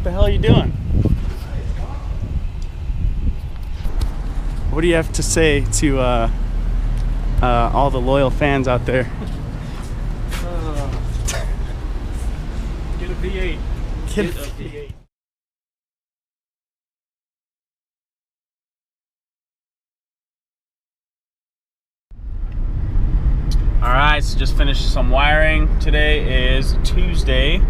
the hell are you doing? What do you have to say to all the loyal fans out there? Get a V8. Get a V8. Alright, so just finished some wiring. Today is Tuesday,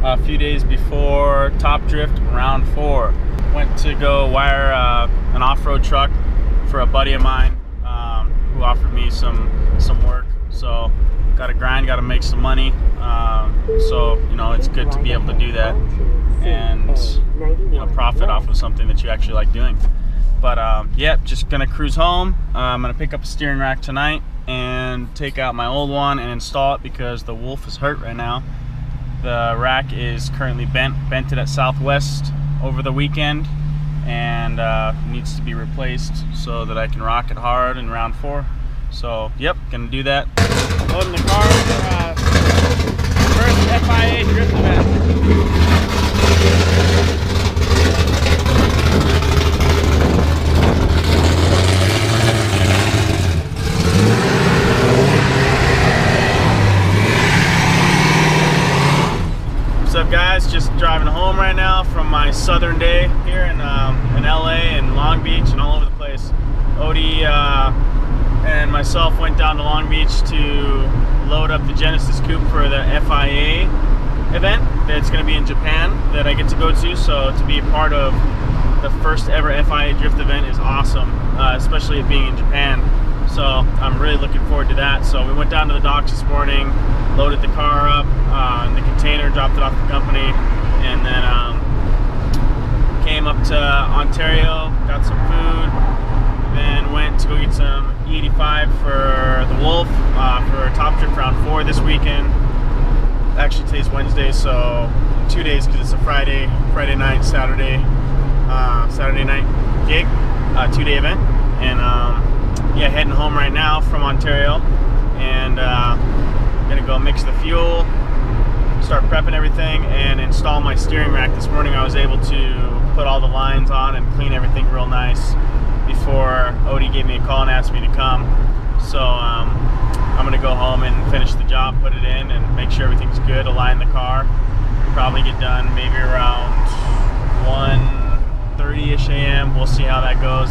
a few days before Top Drift round 4. Went to go wire an off-road truck for a buddy of mine who offered me some work. So gotta grind, gotta make some money. So you know, it's good to be able to do that and you know, profit off of something that you actually like doing. But yeah, just gonna cruise home. I'm gonna pick up a steering rack tonight and take out my old one and install it because the Wolf is hurt right now. The rack is currently bent it at Southwest over the weekend and needs to be replaced so that I can rock it hard in round 4. So yep, gonna do that. Loading the car for first FIA drift event. What's up, guys? Just driving home right now from my southern day here in LA and Long Beach and all over the place. Odie and myself went down to Long Beach to load up the Genesis Coupe for the FIA event that's going to be in Japan that I get to go to. So to be a part of the first ever FIA drift event is awesome, especially it being in Japan. So I'm really looking forward to that. So we went down to the docks this morning, loaded the car up in the container, dropped it off the company, and then came up to Ontario, got some food, then went to go get some E85 for the Wolf for Top Drift round 4 this weekend. Actually today's Wednesday, so 2 days because it's a Friday night, Saturday night gig, 2-day event. And yeah, heading home right now from Ontario, and gonna go mix the fuel, start prepping everything, and install my steering rack. This morning I was able to put all the lines on and clean everything real nice before Odie gave me a call and asked me to come. So I'm gonna go home and finish the job, put it in, and make sure everything's good, align the car. Probably get done maybe around 1:30ish a.m. We'll see how that goes.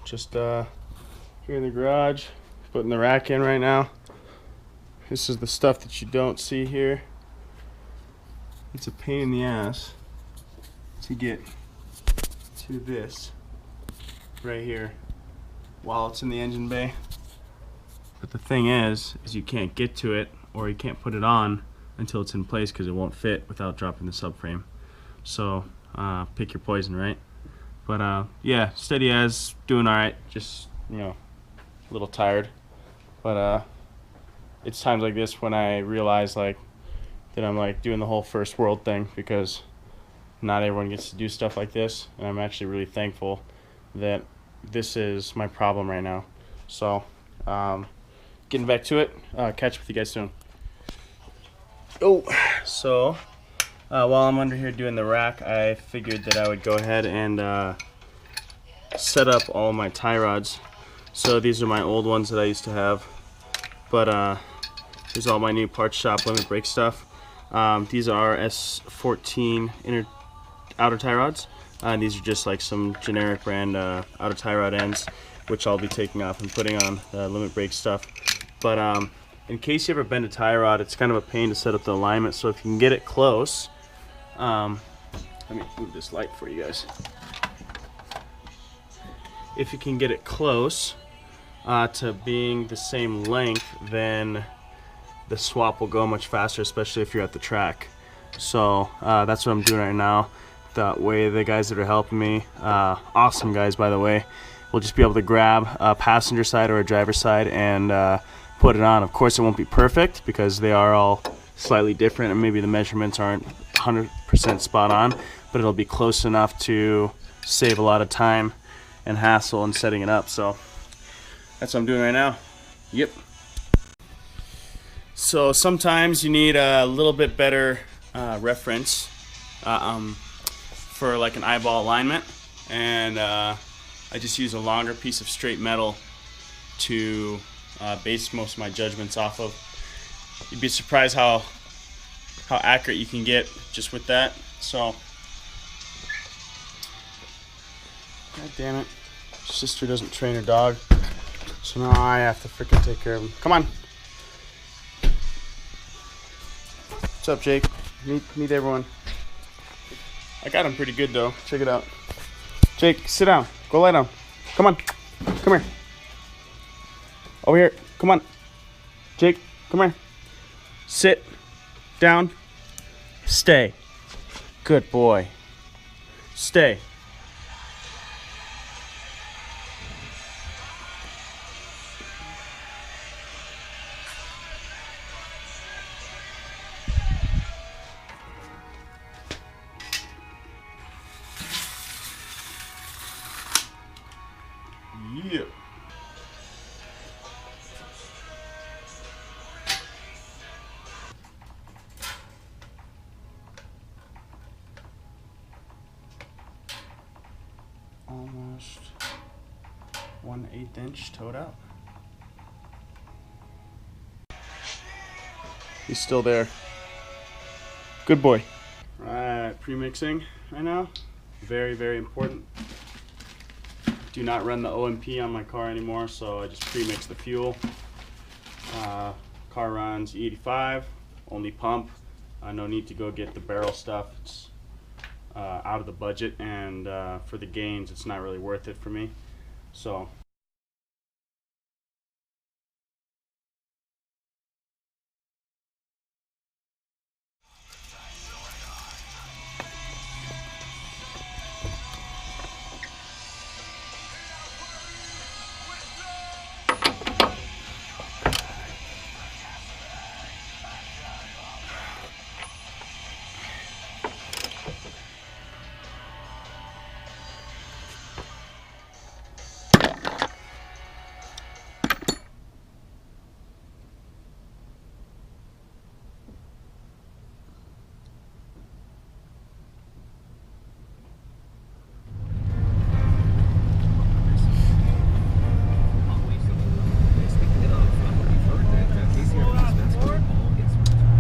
Just here in the garage, putting the rack in right now. This is the stuff that you don't see here. It's a pain in the ass to get to this right here while it's in the engine bay. But the thing is you can't get to it, or you can't put it on until it's in place because it won't fit without dropping the subframe. So pick your poison, right? But yeah, steady as, doing all right. Just, you know, a little tired. But it's times like this when I realize like that I'm like doing the whole first world thing, because not everyone gets to do stuff like this, and I'm actually really thankful that this is my problem right now. So getting back to it, catch up with you guys soon. Oh, so while I'm under here doing the rack, I figured that I would go ahead and set up all my tie rods. So these are my old ones that I used to have, but here's all my new parts shop limit brake stuff. These are S14 outer tie rods. These are just like some generic brand outer tie rod ends, which I'll be taking off and putting on the limit brake stuff. But in case you ever bend a tie rod, it's kind of a pain to set up the alignment. So if you can get it close, let me move this light for you guys. If you can get it close to being the same length, then the swap will go much faster, especially if you're at the track. So that's what I'm doing right now. That way the guys that are helping me, awesome guys by the way, will just be able to grab a passenger side or a driver's side and put it on. Of course it won't be perfect because they are all slightly different and maybe the measurements aren't 100% spot on, but it'll be close enough to save a lot of time and hassle in setting it up. So that's what I'm doing right now. Yep. So sometimes you need a little bit better reference for like an eyeball alignment, and I just use a longer piece of straight metal to base most of my judgments off of. You'd be surprised how accurate you can get just with that. So, God damn it, sister doesn't train her dog, so now I have to freaking take care of him. Come on. What's up, Jake? Meet everyone. I got him pretty good though. Check it out. Jake, sit down. Go lie down. Come on. Come here. Over here. Come on. Jake, come here. Sit down. Stay. Good boy. Stay. Yeah. Almost 1/8 inch towed out. He's still there. Good boy. Right, pre-mixing right now. Very, very important. Do not run the OMP on my car anymore, so I just pre-mix the fuel. Car runs E85, only pump. No need to go get the barrel stuff. It's out of the budget, and for the gains, it's not really worth it for me. So.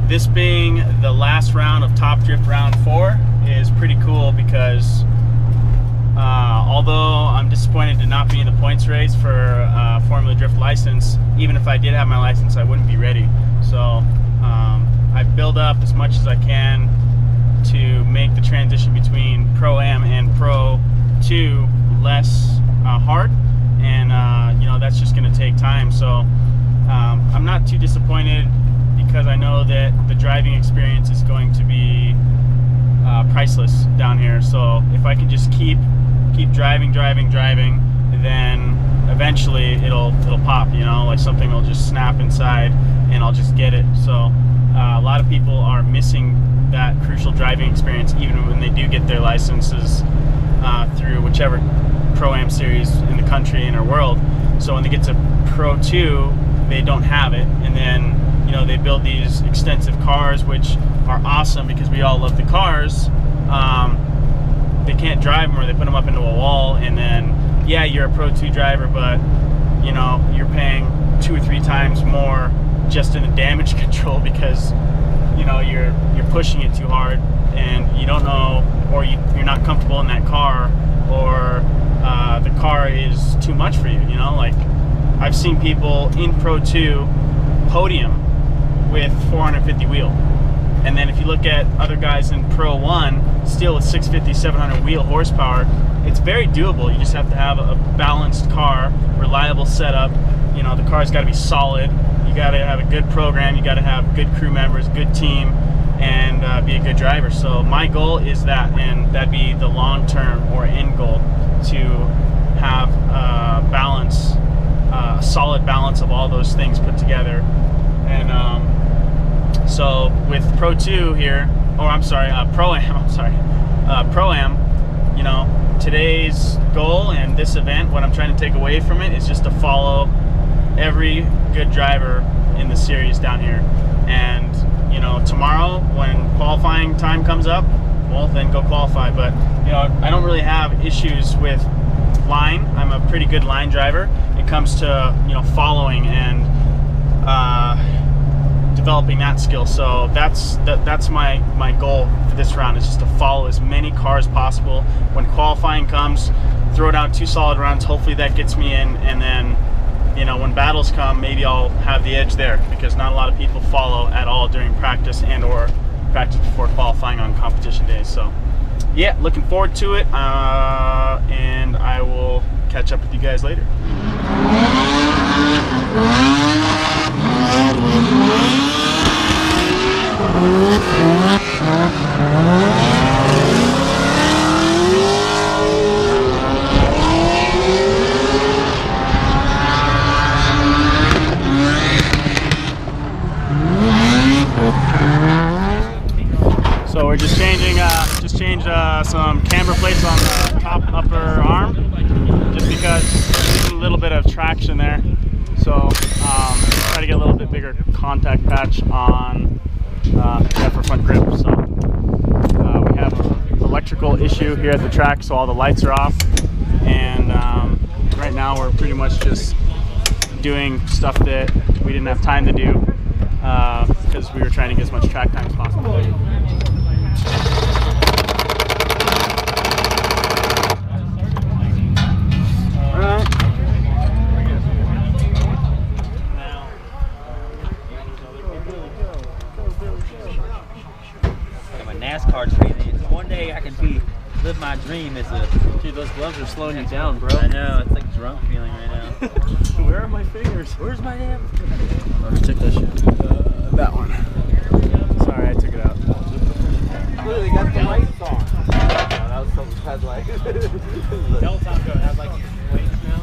This being the last round of Top Drift Round 4 is pretty cool because although I'm disappointed to not be in the points race for Formula Drift license, even if I did have my license, I wouldn't be ready. So I build up as much as I can to make the transition between Pro-Am and Pro 2 less hard, and you know, that's just going to take time. So I'm not too disappointed, because I know that the driving experience is going to be priceless down here. So if I can just keep driving, then eventually it'll pop, you know, like something will just snap inside and I'll just get it. So a lot of people are missing that crucial driving experience even when they do get their licenses through whichever Pro-Am series in the country and our world. So when they get to Pro 2, they don't have it, and then, you know, they build these extensive cars, which are awesome because we all love the cars. They can't drive them, or they put them up into a wall, and then, yeah, you're a Pro 2 driver, but, you know, you're paying 2 or 3 times more just in the damage control because, you know, you're pushing it too hard, and you don't know, or you're not comfortable in that car, or the car is too much for you, you know? Like, I've seen people in Pro 2 podium with 450 wheel, and then if you look at other guys in Pro 1 still with 650, 700 wheel horsepower, it's very doable. You just have to have a balanced car, reliable setup. You know, the car's got to be solid. You got to have a good program. You got to have good crew members, good team, and be a good driver. So my goal is that, and that'd be the long-term or end goal, to have balance, a solid balance of all those things put together. And so with Pro 2 here, or I'm sorry, Pro-Am, I'm sorry, Pro-Am, you know, today's goal and this event, what I'm trying to take away from it is just to follow every good driver in the series down here. And you know, tomorrow when qualifying time comes up, well, then go qualify. But you know, I don't really have issues with line. I'm a pretty good line driver. It comes to, you know, following and developing that skill. So that's my goal for this round, is just to follow as many cars possible. When qualifying comes, throw down 2 solid runs. Hopefully that gets me in, and then, you know, when battles come, maybe I'll have the edge there, because not a lot of people follow at all during practice and or practice before qualifying on competition days. So yeah, looking forward to it, and I will catch up with you guys later. So we're just changed some camber plates on the top upper arm, just because there's a little bit of traction there. So try to get a little bit bigger contact patch on the upper front grip. So we have an electrical issue here at the track, so all the lights are off, and right now we're pretty much just doing stuff that we didn't have time to do because we were trying to get as much track time as possible. NASCAR training. One day I can live my dream as a. Dude, those gloves are slowing you down, bro. I know, it's like drunk feeling right now. Where are my fingers? Where's my damn? Let's take that shit. That one. Sorry, I took it out. Literally got the lights on. That was something had like. Peloton go have like weights now.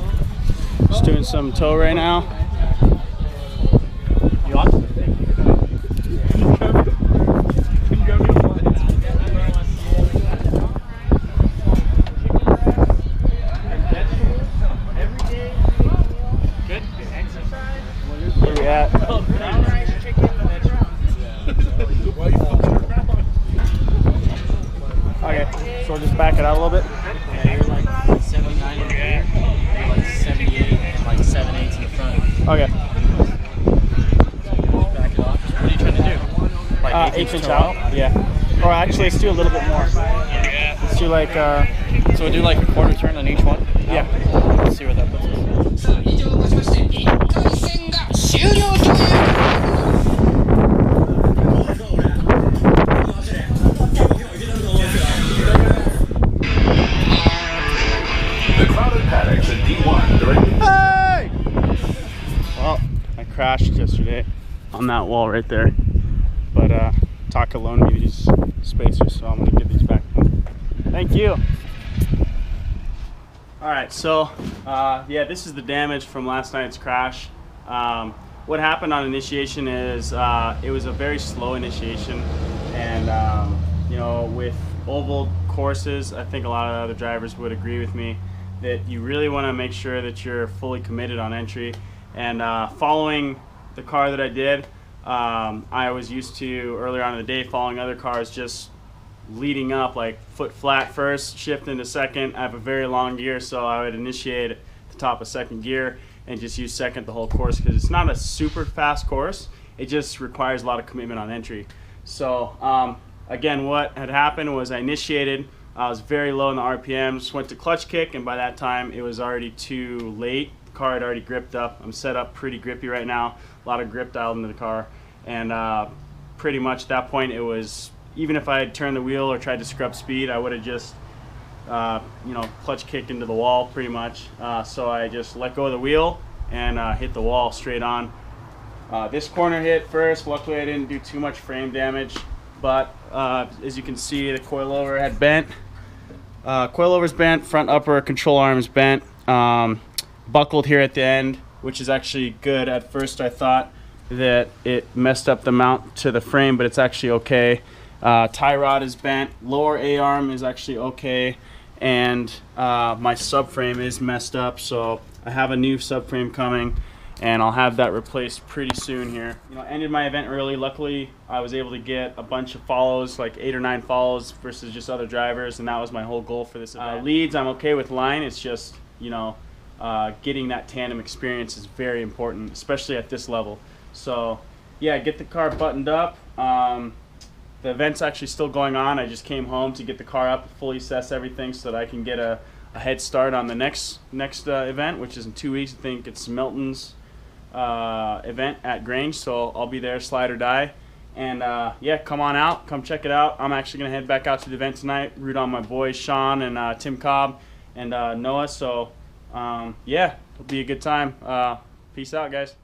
Just doing some toe right now. You on? Where we at? Okay, so we'll just back it out a little bit. Yeah, you're like 79 in the rear. You're like 78 and like 7/8 in the front. Okay. Back it off. What are you trying to do? Like 8" out? Yeah. Or actually, let's do a little bit more. Let's do like, So we'll do like a quarter turn on each one? yeah. Let's see where that puts us. Hey! Well, I crashed yesterday on that wall right there, but Taka loaned me these spacers, so I'm gonna give these back to him. Thank you. All right, so yeah, this is the damage from last night's crash. What happened on initiation is it was a very slow initiation, and you know, with oval courses, I think a lot of other drivers would agree with me that you really want to make sure that you're fully committed on entry. And following the car that I did, I was used to earlier on in the day following other cars, just leading up, like foot flat first, shift into second. I have a very long gear, so I would initiate at the top of second gear and just use second the whole course, because it's not a super fast course. It just requires a lot of commitment on entry. So again, what had happened was I initiated, I was very low in the RPMs, went to clutch kick, and by that time it was already too late. The car had already gripped up. I'm set up pretty grippy right now, a lot of grip dialed into the car, and pretty much at that point it was, even if I had turned the wheel or tried to scrub speed, I would have just you know, clutch kicked into the wall pretty much. So I just let go of the wheel and hit the wall straight on. This corner hit first. Luckily I didn't do too much frame damage, but as you can see, the coilover had bent. Coilover's bent, front upper control arm is bent, buckled here at the end, which is actually good. At first I thought that it messed up the mount to the frame, but it's actually okay. Tie rod is bent, lower A-arm is actually okay, and my subframe is messed up, so I have a new subframe coming, and I'll have that replaced pretty soon here. You know, I ended my event early. Luckily, I was able to get a bunch of follows, like 8 or 9 follows versus just other drivers, and that was my whole goal for this event. Leads, I'm okay with line. It's just, you know, getting that tandem experience is very important, especially at this level. So, yeah, get the car buttoned up. The event's actually still going on. I just came home to get the car up, fully assess everything so that I can get a head start on the next event, which is in 2 weeks. I think it's Milton's event at Grange, so I'll be there, slide or die. And yeah, come on out, come check it out. I'm actually gonna head back out to the event tonight, root on my boys Sean and Tim Cobb and Noah. So yeah, it'll be a good time. Peace out, guys.